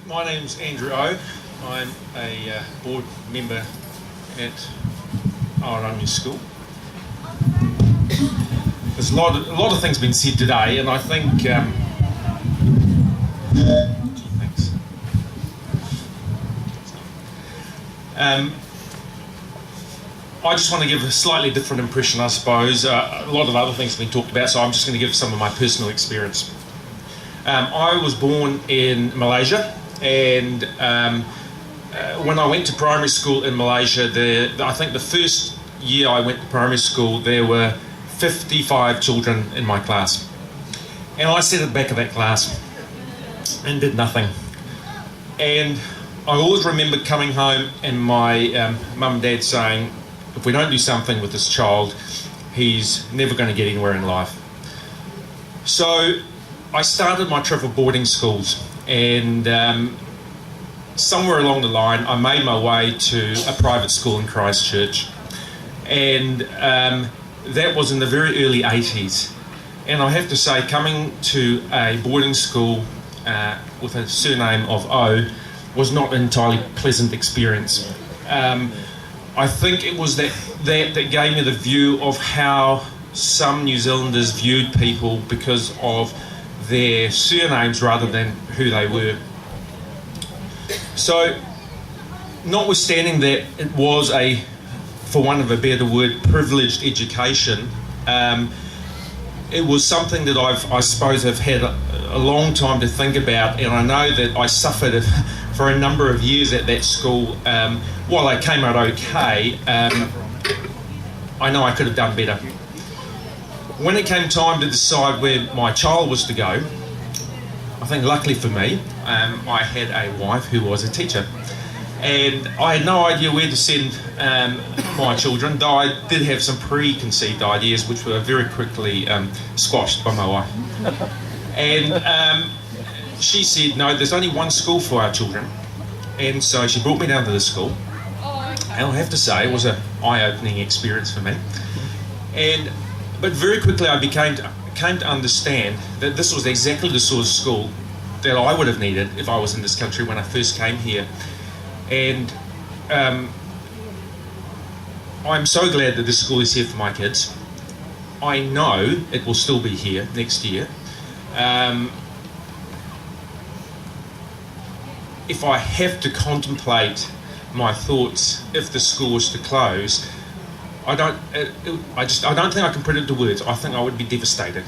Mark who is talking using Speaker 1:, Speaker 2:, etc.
Speaker 1: My name's Andrew O. I'm a board member at Aorangi School. There's a lot of things been said today, and I think. Thanks. I just want to give a slightly different impression, I suppose. A lot of other things have been talked about, so I'm just going to give some of my personal experience. I was born in Malaysia, and when I went to primary school in Malaysia, I think the first year I went to primary school, there were 55 children in my class. And I sat at the back of that class and did nothing. And I always remember coming home and my mum and dad saying, if we don't do something with this child, he's never going to get anywhere in life. So I started my trip of boarding schools, and somewhere along the line I made my way to a private school in Christchurch, and that was in the very early 80s. And I have to say, coming to a boarding school with a surname of O was not an entirely pleasant experience. I think it was that gave me the view of how some New Zealanders viewed people because of their surnames rather than who they were. So, notwithstanding that it was for want of a better word, privileged education, it was something that I suppose I've had a long time to think about, and I know that I suffered for a number of years at that school. While I came out okay, I know I could have done better. When it came time to decide where my child was to go, I think luckily for me, I had a wife who was a teacher. And I had no idea where to send my children, though I did have some preconceived ideas which were very quickly squashed by my wife. And she said, no, there's only one school for our children. And so she brought me down to the school. And I have to say, it was an eye-opening experience for me. But very quickly I came to understand that this was exactly the sort of school that I would have needed if I was in this country when I first came here. And I'm so glad that this school is here for my kids. I know it will still be here next year. If I have to contemplate my thoughts if the school was to close, I don't think I can put it into words. I think I would be devastated.